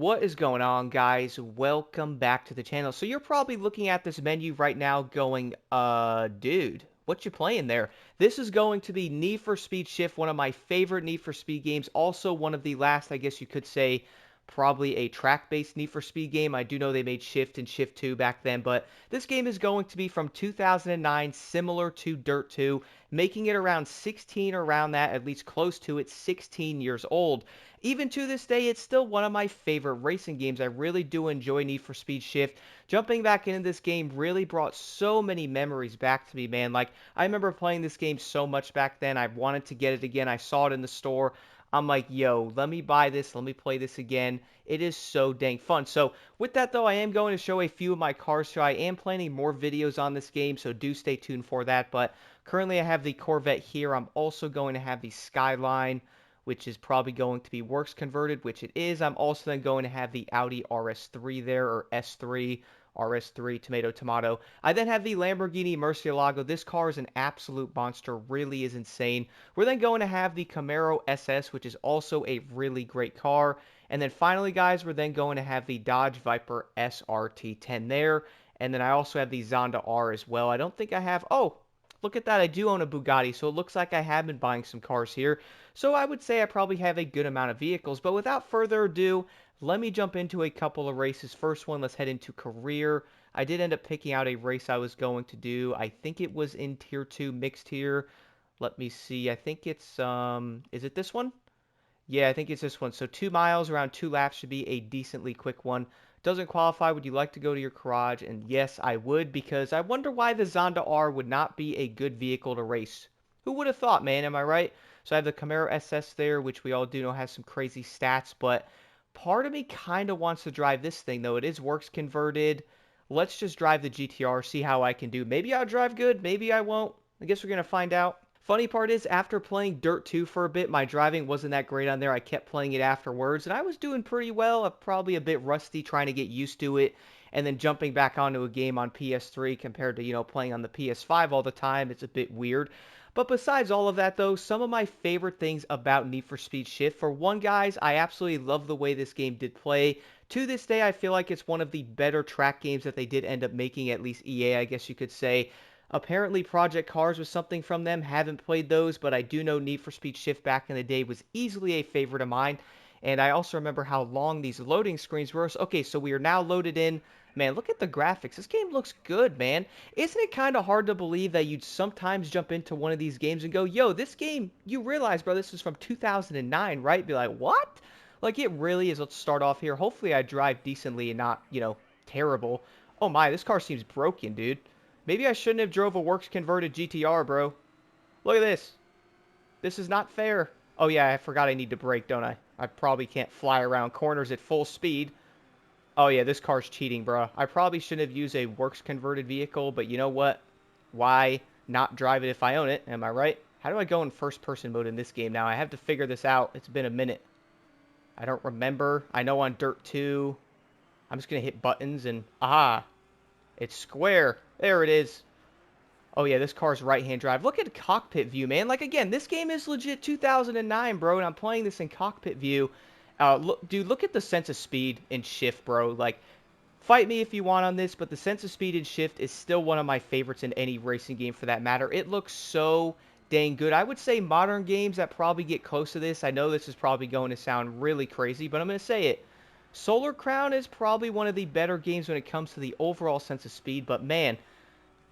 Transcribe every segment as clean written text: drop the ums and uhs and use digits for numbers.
What is going on, guys? Welcome back to the channel. So you're probably looking at this menu right now going, dude, what you playing there? This is going to be Need for Speed Shift, one of my favorite Need for Speed games. Also one of the last, I guess you could say, probably a track-based Need for Speed game. I do know they made Shift and Shift 2 back then, but this game is going to be from 2009, similar to Dirt 2, making it around 16, around that, at least close to it, 16 years old. Even to this day, it's still one of my favorite racing games. I really do enjoy Need for Speed Shift. Jumping back into this game really brought so many memories back to me, man. Like, I remember playing this game so much back then. I wanted to get it again. I saw it in the store. I'm like, yo, let me buy this. Let me play this again. It is so dang fun. So, with that, though, I am going to show a few of my cars. So, I am planning more videos on this game. So, do stay tuned for that. But currently, I have the Corvette here. I'm also going to have the Skyline, which is probably going to be works converted, which it is. I'm also then going to have the Audi RS3 there, or S3, RS3, tomato, tomato. I then have the Lamborghini Murcielago. This car is an absolute monster, really is insane. We're then going to have the Camaro SS, which is also a really great car. And then finally, guys, we're then going to have the Dodge Viper SRT10 there. And then I also have the Zonda R as well. I don't think I have... Oh, look at that. I do own a Bugatti, so it looks like I have been buying some cars here. So I would say I probably have a good amount of vehicles. But without further ado, let me jump into a couple of races. First one, let's head into career. I did end up picking out a race I was going to do. I think it was in Tier 2 mixed here. Let me see. I think it's, is it this one? Yeah, I think it's this one. So 2 miles, around 2 laps should be a decently quick one. Doesn't qualify. Would you like to go to your garage? And yes, I would, because I wonder why the Zonda R would not be a good vehicle to race. Who would have thought, man? Am I right? So I have the Camaro SS there, which we all do know has some crazy stats, but part of me kind of wants to drive this thing, though. It is works converted. Let's just drive the GTR, see how I can do. Maybe I'll drive good, maybe I won't. I guess we're going to find out. Funny part is, after playing Dirt 2 for a bit, my driving wasn't that great on there. I kept playing it afterwards, and I was doing pretty well. I'm probably a bit rusty trying to get used to it, and then jumping back onto a game on PS3 compared to, playing on the PS5 all the time. It's a bit weird. But besides all of that, though, some of my favorite things about Need for Speed Shift. For one, guys, I absolutely love the way this game did play. To this day, I feel like it's one of the better track games that they did end up making, at least EA, I guess you could say. Apparently, Project Cars was something from them. Haven't played those, but I do know Need for Speed Shift back in the day was easily a favorite of mine. And I also remember how long these loading screens were. Okay, so we are now loaded in. Man, look at the graphics. This game looks good, man. Isn't it kind of hard to believe that you'd sometimes jump into one of these games and go, yo, this game, you realize, bro, this was from 2009, right? Be like, what? Like, it really is. Let's start off here. Hopefully I drive decently and not, terrible. Oh my, this car seems broken, dude. Maybe I shouldn't have drove a works converted GTR, bro. Look at this. This is not fair. Oh yeah, I forgot I need to brake, don't I? I probably can't fly around corners at full speed. Oh yeah, this car's cheating, bro. I probably shouldn't have used a works converted vehicle, but you know what? Why not drive it if I own it? Am I right? How do I go in first person mode in this game now? I have to figure this out. It's been a minute. I don't remember. I know on Dirt 2, I'm just going to hit buttons and aha, it's square. There it is. Oh yeah, this car's right-hand drive. Look at cockpit view, man. Like, again, this game is legit 2009, bro, and I'm playing this in cockpit view. Look, dude, look at the sense of speed in Shift, bro. Like, fight me if you want on this, but the sense of speed in Shift is still one of my favorites in any racing game for that matter. It looks so dang good. I would say modern games that probably get close to this. I know this is probably going to sound really crazy, but I'm going to say it. Solar Crown is probably one of the better games when it comes to the overall sense of speed, but man,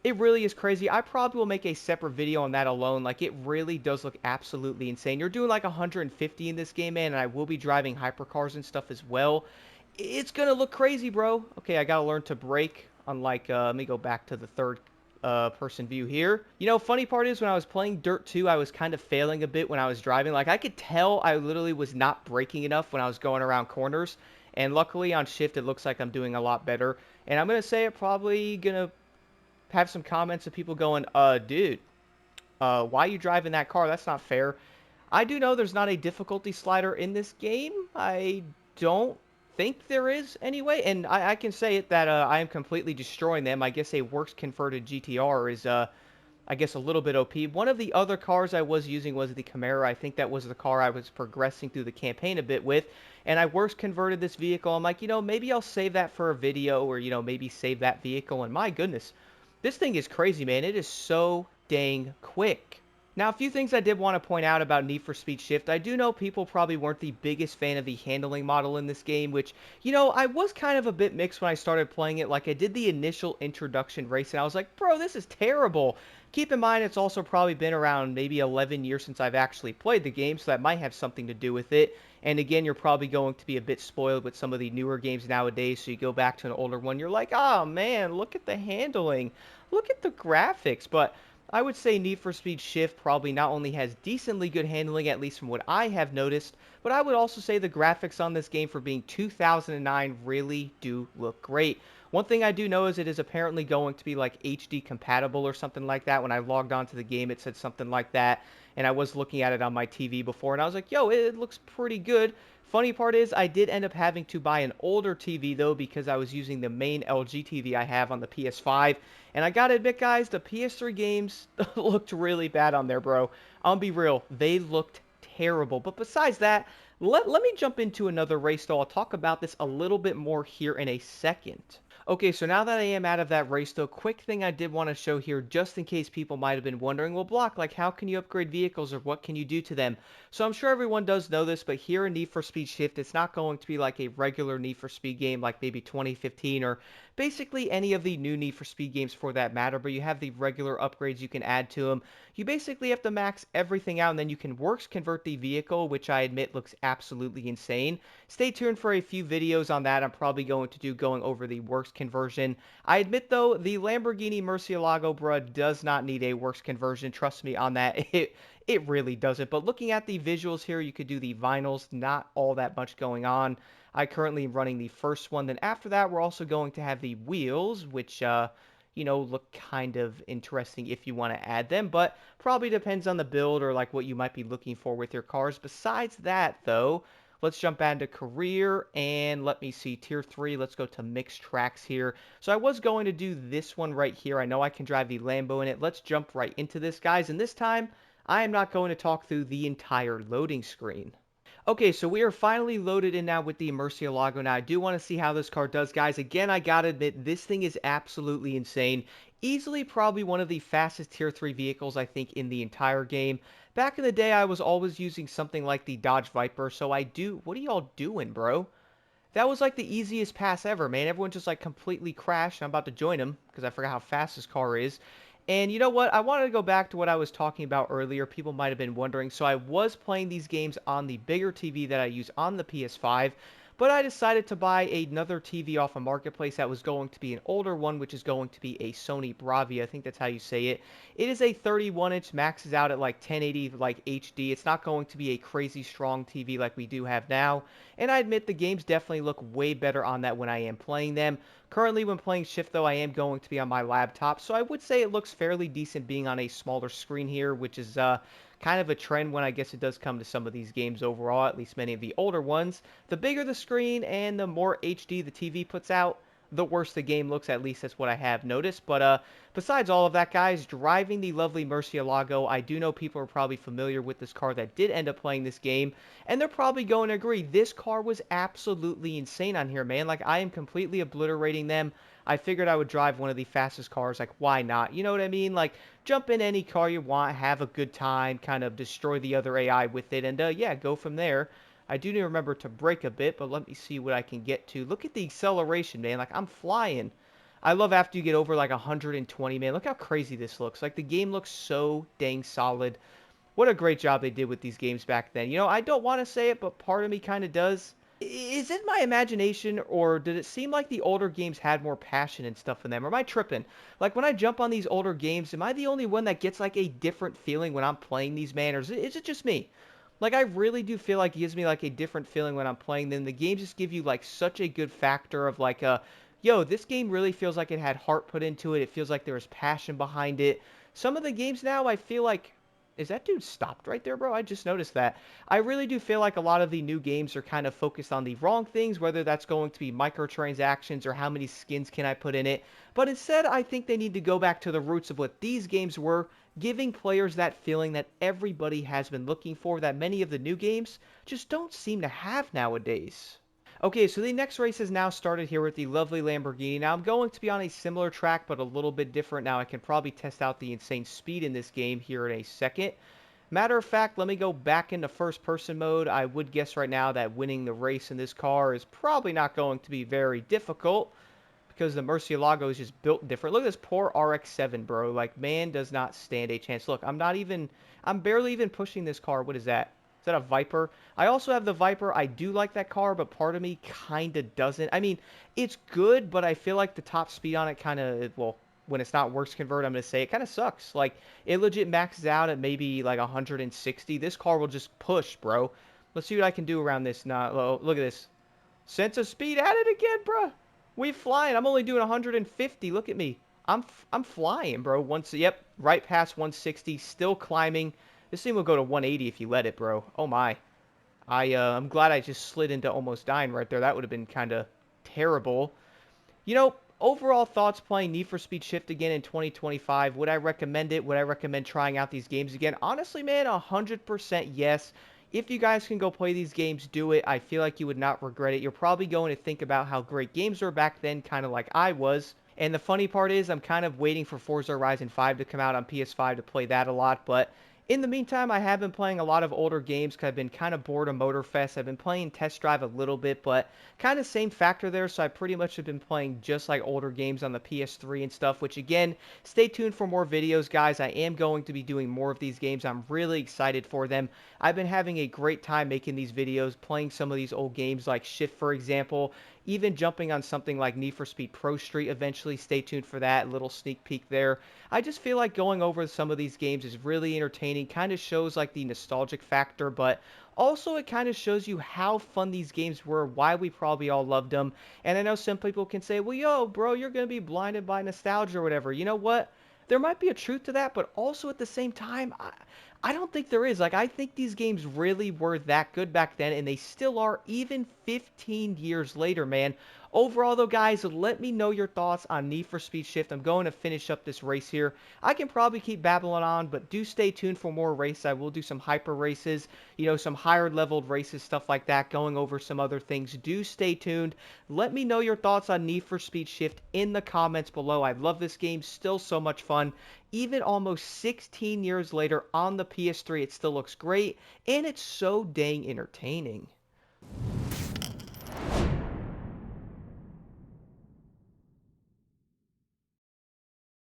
it really is crazy. I probably will make a separate video on that alone. Like, it really does look absolutely insane. You're doing like 150 in this game, man, and I will be driving hypercars and stuff as well. It's gonna look crazy, bro. Okay, I gotta learn to brake. Unlike, let me go back to the third person view here. Funny part is when I was playing Dirt 2, I was kind of failing a bit when I was driving. Like, I could tell I literally was not braking enough when I was going around corners. And luckily on Shift, it looks like I'm doing a lot better. And I'm gonna say I'm probably gonna have some comments of people going, dude, why are you driving that car? That's not fair. I do know there's not a difficulty slider in this game. I don't think there is anyway. And I can say it that I am completely destroying them. I guess a works converted GTR is I guess, a little bit OP. One of the other cars I was using was the Camaro. I think that was the car I was progressing through the campaign a bit with, and I worst converted this vehicle. I'm like, maybe I'll save that for a video, or, maybe save that vehicle, and my goodness, this thing is crazy, man. It is so dang quick. Now, a few things I did want to point out about Need for Speed Shift. I do know people probably weren't the biggest fan of the handling model in this game, which, I was kind of a bit mixed when I started playing it. Like, I did the initial introduction race, and I was like, bro, this is terrible. Keep in mind, it's also probably been around maybe 11 years since I've actually played the game, so that might have something to do with it. And again, you're probably going to be a bit spoiled with some of the newer games nowadays, so you go back to an older one, you're like, oh man, look at the handling, look at the graphics. But I would say Need for Speed Shift probably not only has decently good handling, at least from what I have noticed, but I would also say the graphics on this game for being 2009 really do look great. One thing I do know is it is apparently going to be like HD compatible or something like that. When I logged onto the game, it said something like that, and I was looking at it on my TV before, and I was like, yo, it looks pretty good. Funny part is, I did end up having to buy an older TV, though, because I was using the main LG TV I have on the PS5. And I gotta admit, guys, the PS3 games looked really bad on there, bro. I'll be real. They looked terrible. But besides that, let me jump into another race, though. I'll talk about this a little bit more here in a second. Okay, so now that I am out of that race, though, quick thing I did want to show here, just in case people might have been wondering, well, Block, like, how can you upgrade vehicles, or what can you do to them? So I'm sure everyone does know this, but here in Need for Speed Shift, it's not going to be like a regular Need for Speed game, like maybe 2015, or basically any of the new Need for Speed games for that matter, but you have the regular upgrades you can add to them. You basically have to max everything out, and then you can works convert the vehicle, which I admit looks absolutely insane. Stay tuned for a few videos on that. I'm probably going to do going over the works conversion. I admit, though, the Lamborghini Murcielago, bruh, does not need a works conversion. Trust me on that. It really doesn't. But looking at the visuals here, you could do the vinyls. Not all that much going on. I currently am running the first one. Then after that, we're also going to have the wheels, which, look kind of interesting if you want to add them. But probably depends on the build or, like, what you might be looking for with your cars. Besides that, though, let's jump back into career, and let me see, tier 3, let's go to mixed tracks here. So I was going to do this one right here. I know I can drive the Lambo in it. Let's jump right into this, guys, and this time, I am not going to talk through the entire loading screen. Okay, so we are finally loaded in now with the Murcielago. Now, I do want to see how this car does, guys. Again, I gotta admit, this thing is absolutely insane. Easily probably one of the fastest Tier 3 vehicles, I think, in the entire game. Back in the day, I was always using something like the Dodge Viper, so I do... What are y'all doing, bro? That was like the easiest pass ever, man. Everyone just like completely crashed. I'm about to join him because I forgot how fast this car is. And you know what? I wanted to go back to what I was talking about earlier. People might have been wondering. So I was playing these games on the bigger TV that I use on the PS5. But I decided to buy another TV off a marketplace that was going to be an older one, which is going to be a Sony Bravia. I think that's how you say it. It is a 31-inch, maxes out at like 1080 like HD. It's not going to be a crazy strong TV like we do have now. And I admit the games definitely look way better on that when I am playing them. Currently, when playing Shift, though, I am going to be on my laptop, so I would say it looks fairly decent being on a smaller screen here, which is kind of a trend when I guess it does come to some of these games overall, at least many of the older ones. The bigger the screen and the more HD the TV puts out, the worse the game looks, at least that's what I have noticed. But besides all of that, guys, driving the lovely Murcielago, I do know people are probably familiar with this car that did end up playing this game, and they're probably going to agree, this car was absolutely insane on here, man. Like, I am completely obliterating them. I figured I would drive one of the fastest cars, like, why not? You know what I mean? Like, jump in any car you want, have a good time, kind of destroy the other AI with it, and yeah, go from there. I do need to remember to brake a bit, but let me see what I can get to. Look at the acceleration, man. Like, I'm flying. I love after you get over, like, 120, man. Look how crazy this looks. Like, the game looks so dang solid. What a great job they did with these games back then. I don't want to say it, but part of me kind of does. Is it my imagination, or did it seem like the older games had more passion and stuff in them? Or am I tripping? Like, when I jump on these older games, am I the only one that gets, like, a different feeling when I'm playing these, man? Or is it just me? Like, I really do feel like it gives me, like, a different feeling when I'm playing them. The games just give you, like, such a good factor of, like, yo, this game really feels like it had heart put into it. It feels like there was passion behind it. Some of the games now, I feel like... Is that dude stopped right there, bro? I just noticed that. I really do feel like a lot of the new games are kind of focused on the wrong things, whether that's going to be microtransactions or how many skins can I put in it. But instead, I think they need to go back to the roots of what these games were giving players that feeling that everybody has been looking for that many of the new games just don't seem to have nowadays. Okay, so the next race has now started here with the lovely Lamborghini. Now I'm going to be on a similar track, but a little bit different. Now I can probably test out the insane speed in this game here in a second. Matter of fact, let me go back into first person mode. I would guess right now that winning the race in this car is probably not going to be very difficult because the Murcielago is just built different. Look at this poor RX-7, bro. Like, man does not stand a chance. Look, I'm barely even pushing this car. What is that? Is that a Viper? I also have the Viper. I do like that car, but part of me kind of doesn't. I mean, it's good, but I feel like the top speed on it kind of, well, when it's not works convert, I'm going to say it kind of sucks. Like, it legit maxes out at maybe like 160. This car will just push, bro. Let's see what I can do around this. Now, look at this. Sense of speed at it again, bro. We flying. I'm only doing 150. Look at me. I'm flying, bro. Yep, right past 160. Still climbing. This thing will go to 180 if you let it, bro. Oh my. I'm glad I just slid into almost dying right there. That would have been kind of terrible. You know, overall thoughts playing Need for Speed Shift again in 2025. Would I recommend it? Would I recommend trying out these games again? Honestly, man, 100% yes. If you guys can go play these games, do it. I feel like you would not regret it. You're probably going to think about how great games were back then, kind of like I was. And the funny part is I'm kind of waiting for Forza Horizon 5 to come out on PS5 to play that a lot, but in the meantime, I have been playing a lot of older games because I've been kind of bored of Motorfest. I've been playing Test Drive a little bit, but kind of same factor there, so I pretty much have been playing just like older games on the PS3 and stuff, which again, stay tuned for more videos, guys. I am going to be doing more of these games. I'm really excited for them. I've been having a great time making these videos, playing some of these old games like Shift, for example, even jumping on something like Need for Speed Pro Street eventually. Stay tuned for that little sneak peek there. I just feel like going over some of these games is really entertaining, kind of shows like the nostalgic factor, but also it kind of shows you how fun these games were, why we probably all loved them. And I know some people can say, well, yo, bro, you're going to be blinded by nostalgia or whatever. You know what? There might be a truth to that, but also at the same time, I don't think there is. Like, I think these games really were that good back then, and they still are even 15 years later, man. Overall, though, guys, let me know your thoughts on Need for Speed Shift. I'm going to finish up this race here. I can probably keep babbling on, but do stay tuned for more races. I will do some hyper races, you know, some higher leveled races, stuff like that, going over some other things. Do stay tuned. Let me know your thoughts on Need for Speed Shift in the comments below. I love this game. Still so much fun. Even almost 16 years later on the PS3, it still looks great, and it's so dang entertaining.